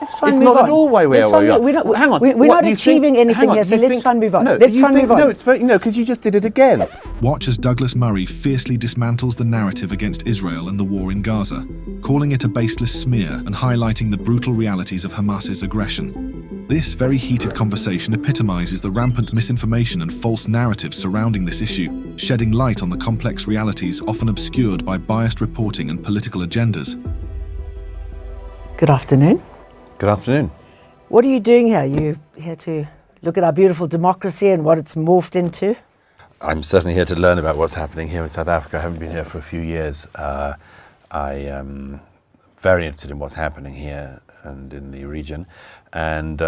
let's try and it's move on. not at all why we are where we are. Hang on. We're not achieving anything here, so let's try and move on. Let's try and move on. No, it's very, because you just did it again. Watch as Douglas Murray fiercely dismantles the narrative against Israel and the war in Gaza, calling it a baseless smear and highlighting the brutal realities of Hamas's aggression. This very heated conversation epitomizes the rampant misinformation and false narratives surrounding this issue, shedding light on the complex realities often obscured by biased reporting and political agendas. Good afternoon. Good afternoon. What are you doing here? You here to look at our beautiful democracy and what it's morphed into? I'm certainly here to learn about what's happening here in South Africa. I haven't been here for a few years. I am very interested in what's happening here and in the region. And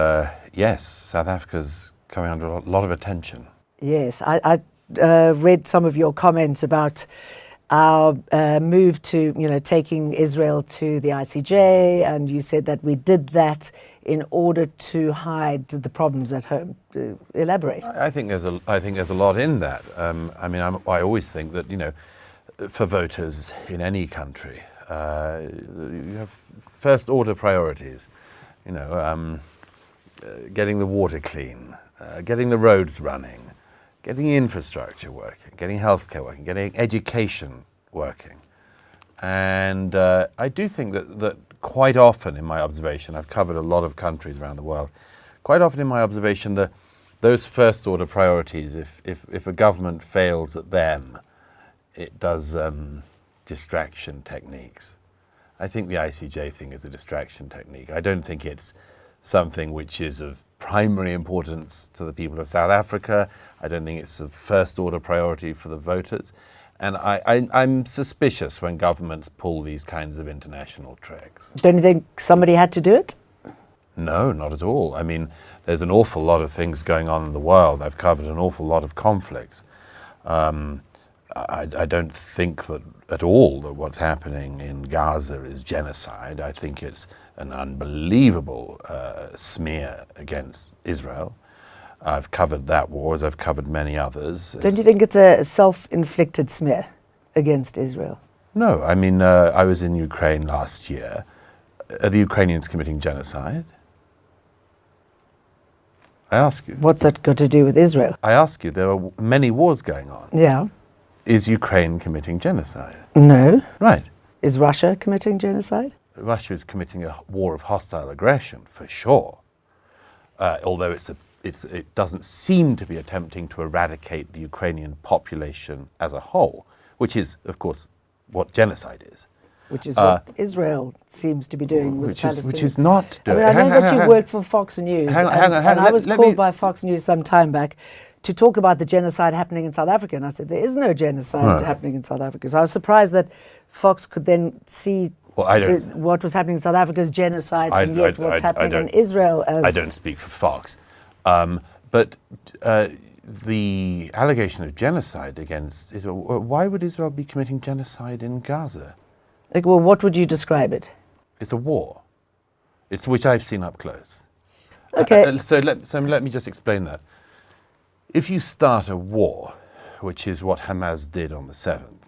yes, South Africa's coming under a lot of attention. Yes, I read some of your comments about our move to, taking Israel to the ICJ, and you said that we did that in order to hide the problems at home. Elaborate. I think there's a lot in that. I always think that for voters in any country, you have first order priorities. Getting the water clean, getting the roads running, getting infrastructure working, getting healthcare working, getting education working. And I do think that quite often in my observation, I've covered a lot of countries around the world, quite often in my observation those first order priorities, if a government fails at them, it does distraction techniques. I think the ICJ thing is a distraction technique. I don't think it's something which is of primary importance to the people of South Africa. I don't think it's a first order priority for the voters. And I'm suspicious when governments pull these kinds of international tricks. Don't you think somebody had to do it? No, not at all. I mean, there's an awful lot of things going on in the world. I've covered an awful lot of conflicts. I don't think that at all that what's happening in Gaza is genocide. I think it's an unbelievable smear against Israel. I've covered that war, as I've covered many others. Don't you think it's a self-inflicted smear against Israel? No, I mean, I was in Ukraine last year. Are the Ukrainians committing genocide? I ask you. What's that got to do with Israel? I ask you, there are many wars going on. Yeah. Is Ukraine committing genocide? No. Right. Is Russia committing genocide? Russia is committing a war of hostile aggression, for sure. Although it doesn't seem to be attempting to eradicate the Ukrainian population as a whole, which is, of course, what genocide is. Which is what Israel seems to be doing with Palestine. Which is not doing. I know that you work for Fox News, and I was called by Fox News some time back to talk about the genocide happening in South Africa, and I said there is no genocide happening in South Africa. So I was surprised that Fox could then see what was happening in South Africa as genocide, and yet what's happening in Israel as... I don't speak for Fox. But the allegation of genocide against Israel, why would Israel be committing genocide in Gaza? Well, what would you describe it? It's a war. It's which I've seen up close. Okay. So let me just explain that. If you start a war, which is what Hamas did on the 7th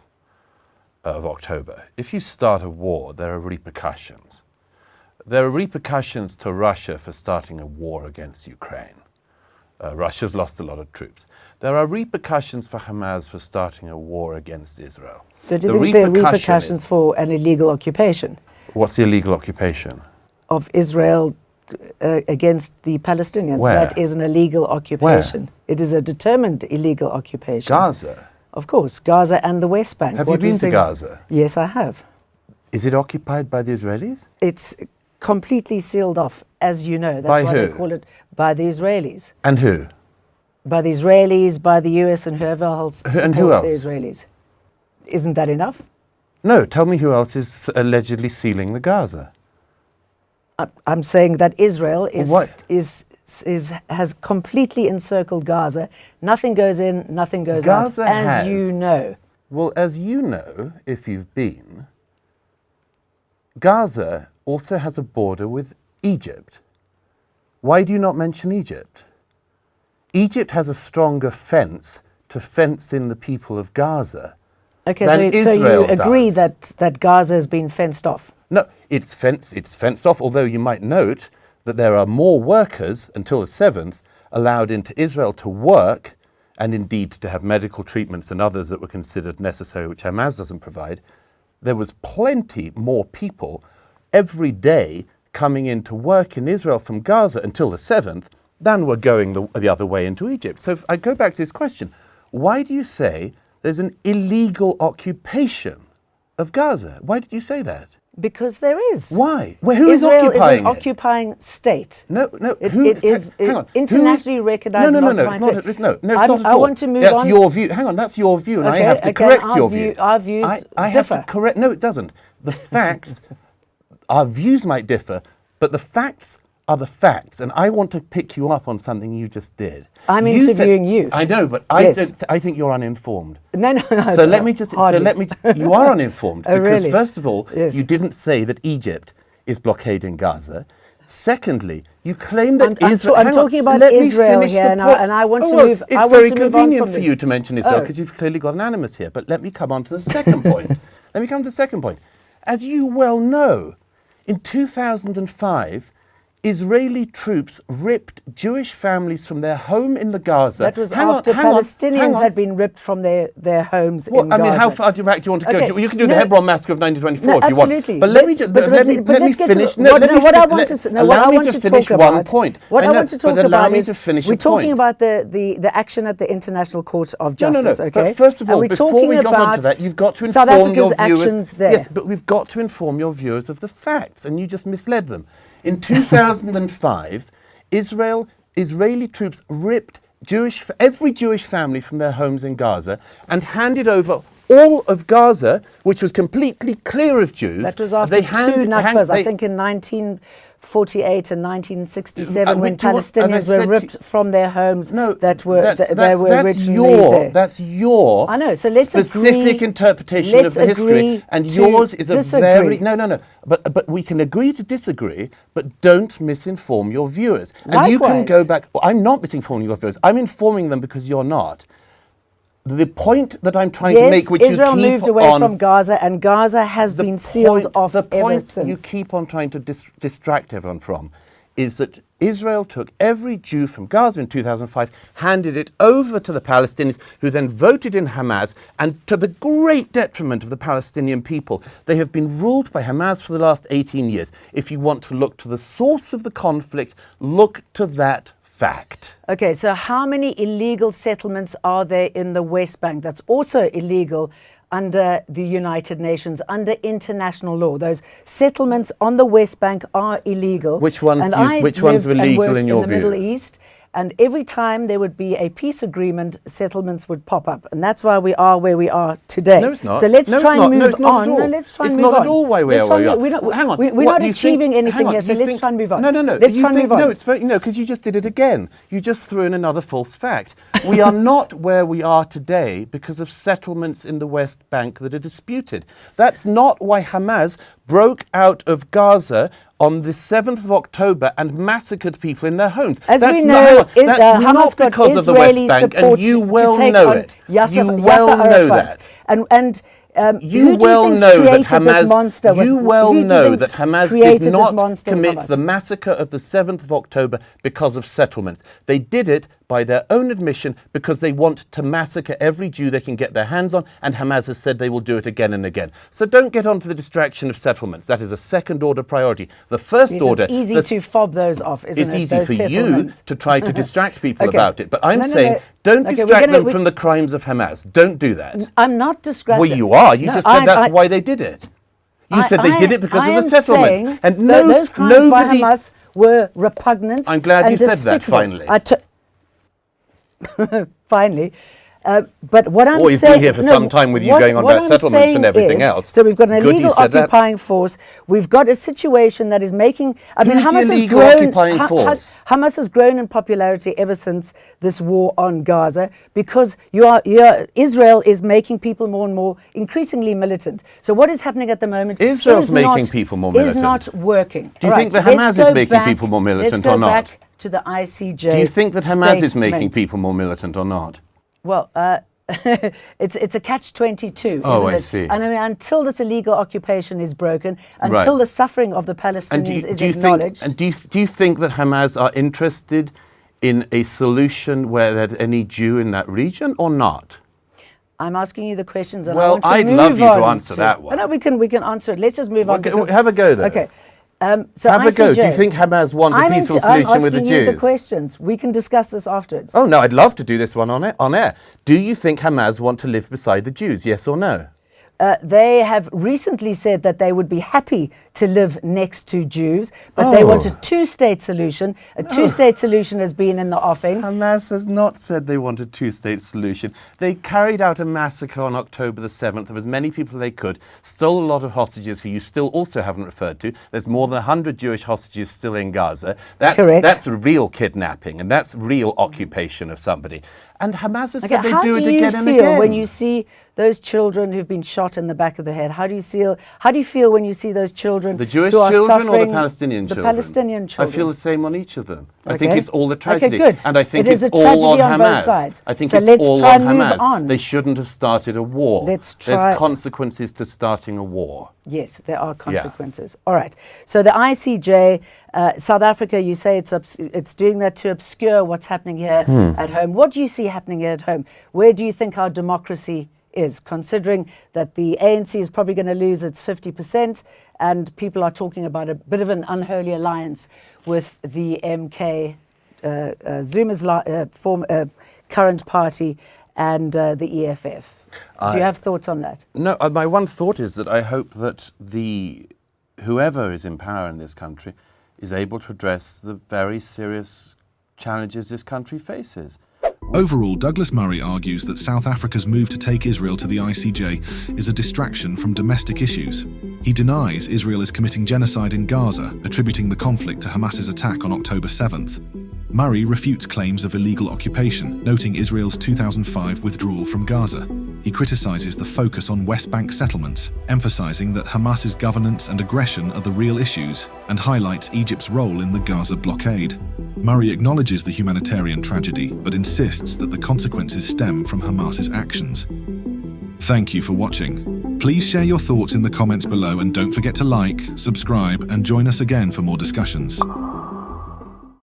of October, if you start a war, there are repercussions. There are repercussions to Russia for starting a war against Ukraine. Russia's lost a lot of troops. There are repercussions for Hamas for starting a war against Israel. Do you think there are repercussions for an illegal occupation? What's the illegal occupation? Of Israel against the Palestinians. Where? That is an illegal occupation. Where? It is a determined illegal occupation. Gaza? Of course, Gaza and the West Bank. Have you been to Gaza? Yes, I have. Is it occupied by the Israelis? It's completely sealed off, as you know. That's by why who? they call it by the Israelis. And who? By the Israelis, by the US, and whoever else supports and who else? The Israelis. Isn't that enough? No, tell me who else is allegedly sealing the Gaza. I'm saying that Israel has completely encircled Gaza. Nothing goes in, nothing goes out, as you know. Well, as you know, if you've been, Gaza also has a border with Egypt. Why do you not mention Egypt? Egypt has a stronger fence to fence in the people of Gaza. Okay, than so Israel you agree does. that Gaza has been fenced off? No, it's fenced off, although you might note that there are more workers until the 7th allowed into Israel to work and indeed to have medical treatments and others that were considered necessary, which Hamas doesn't provide, there was plenty more people every day coming into work in Israel from Gaza until the 7th than were going the other way into Egypt. So if I go back to this question, why do you say there's an illegal occupation of Gaza? Why did you say that? Because there is. Why? Well, who is Israel occupying is an occupying state. No. It is hang on. internationally recognized. No. It's not. It's not at all. I want to move that's on. Your view. Hang on. That's your view, and I have to correct your view. Our views I have differ. to correct. No, it doesn't. The facts. Our views might differ, but the facts are the facts, and I want to pick you up on something you just did. I'm interviewing you. I know, but Yes. I think you're uninformed. No. So let me just. You are uninformed Oh, because really? first of all, Yes. you didn't say that Egypt is blockading Gaza. Secondly, you claim that Israel. I'm talking about let me Israel finish here, the and point. I want to well, move. It's I want very to move on convenient from for this. you to mention Israel Oh. because you've clearly got an animus here. But let me come on to the second point. Let me come to the second point. As you well know, in 2005, Israeli troops ripped Jewish families from their home in the Gaza. That was after Palestinians had been ripped from their homes in Gaza. I mean, how far back do you want to go? Okay, You can do the Hebron massacre of 1924 No, if you want. absolutely. But let me finish. What I want to finish talk one about. point. What I want to talk about is we're talking about the action at the International Court of Justice. No. Okay. But first of all, before we got onto that, you've got to inform South Africa's your viewers. actions there. Yes, but we've got to inform your viewers of the facts, and you just misled them. In 2005, Israeli troops ripped every Jewish family from their homes in Gaza and handed over all of Gaza, which was completely clear of Jews. That was after two Nakbas, I think in 1948 and 1967, when Palestinians were ripped from their homes that were originally there. That's your I know, so let's specific interpretation of the history, and yours is disagree. very no. But we can agree to disagree, but don't misinform your viewers. And Likewise. you can go back. Well, I'm not misinforming your viewers. I'm informing them because you're not. The point that I'm trying to make, which Israel you keep moved away on, from Gaza, and Gaza has been sealed off ever since. The point you keep on trying to distract everyone from is that Israel took every Jew from Gaza in 2005, handed it over to the Palestinians, who then voted in Hamas, and to the great detriment of the Palestinian people, they have been ruled by Hamas for the last 18 years. If you want to look to the source of the conflict, look to that fact. Okay, so how many illegal settlements are there in the West Bank that's also illegal under the United Nations, under international law? Those settlements on the West Bank are illegal. Which ones are illegal in your view? In the Middle East, and every time there would be a peace agreement, settlements would pop up, and that's why we are where we are today. No, it's not. So let's try and move on. No, let's try and it's move on. not at all why we are where we are. Hang on, we're What not do you achieving think? anything here, so let's try and move on. No. Let's try and move on. No, it's very because you just did it again. You just threw in another false fact. We are not where we are today because of settlements in the West Bank that are disputed. That's not why Hamas broke out of Gaza on the 7th of October and massacred people in their homes. As that's we know, that's Hamas not got because of the Israeli West Bank, support and you well to take know on it. Yasser, You well know that. You well know that Hamas did not commit the massacre of the 7th of October because of settlements. They did it by their own admission because they want to massacre every Jew they can get their hands on, and Hamas has said they will do it again and again. So don't get onto the distraction of settlements. That is a second-order priority. The first order... It's easy to fob those off, isn't it? It's easy for you to try to distract people about it. But I'm saying, No. don't distract them from the crimes of Hamas. Don't do that. I'm not distracting. Well, you are. You just said that's why they did it. You said they did it because of the settlements. And those crimes by Hamas were repugnant. I'm glad you said that finally. Finally. But what I'm saying... Or you've been here for some time with you going on about settlements and everything else. So we've got an illegal occupying force. We've got a situation that is making... Hamas has grown in popularity ever since this war on Gaza because Israel is making people more and more increasingly militant. So what is happening at the moment... Israel's making people more militant. ...is not working. Do you think that Hamas is making people more militant or not? Let's go back to the ICJ. Do you think that Hamas is making people more militant or not? Well, it's a catch-22, Oh, isn't I it? see. And I mean, until this illegal occupation is broken, until the suffering of the Palestinians is acknowledged. Do you think that Hamas are interested in a solution where there's any Jew in that region or not? I'm asking you the questions, and Well, I want to I'd move love you on to answer that one. No, we can answer it. Let's just move on. Well, have a go then. Okay. So Have a go. ICJ, Do you think Hamas want a peaceful solution with the I'm asking you the Jews? questions. We can discuss this afterwards. Oh no, I'd love to do this one on air. Do you think Hamas want to live beside the Jews? Yes or no? They have recently said that they would be happy to live next to Jews, but they want a two-state solution. A two-state solution has been in the offing. Hamas has not said they want a two-state solution. They carried out a massacre on October the 7th of as many people as they could, stole a lot of hostages who you still also haven't referred to. There's more than 100 Jewish hostages still in Gaza. Correct. That's real kidnapping, and that's real occupation of somebody. And Hamas has said they do it again and again. How do you feel when you see those children who've been shot in the back of the head? How do you feel when you see those children? The Jewish who are children or the suffering? Palestinian children? The Palestinian children. I feel the same on each of them. Okay. I think it's all a tragedy. Okay, good. And I think It is it's a all on tragedy on both Hamas. sides. I think So it's let's all try on and move Hamas. on. They shouldn't have started a war. Let's There's try- consequences to starting a war. Yes, there are consequences. All right. So the ICJ, South Africa, you say it's doing that to obscure what's happening here at home. What do you see happening here at home? Where do you think our democracy is, considering that the ANC is probably going to lose its 50% and people are talking about a bit of an unholy alliance with the MK, Zuma's current party, and the EFF? Do you have thoughts on that? No, my one thought is that I hope that whoever is in power in this country is able to address the very serious challenges this country faces. Overall, Douglas Murray argues that South Africa's move to take Israel to the ICJ is a distraction from domestic issues. He denies Israel is committing genocide in Gaza, attributing the conflict to Hamas's attack on October 7th. Murray refutes claims of illegal occupation, noting Israel's 2005 withdrawal from Gaza. He criticizes the focus on West Bank settlements, emphasizing that Hamas's governance and aggression are the real issues, and highlights Egypt's role in the Gaza blockade. Murray acknowledges the humanitarian tragedy, but insists that the consequences stem from Hamas's actions. Thank you for watching. Please share your thoughts in the comments below, and don't forget to like, subscribe, and join us again for more discussions.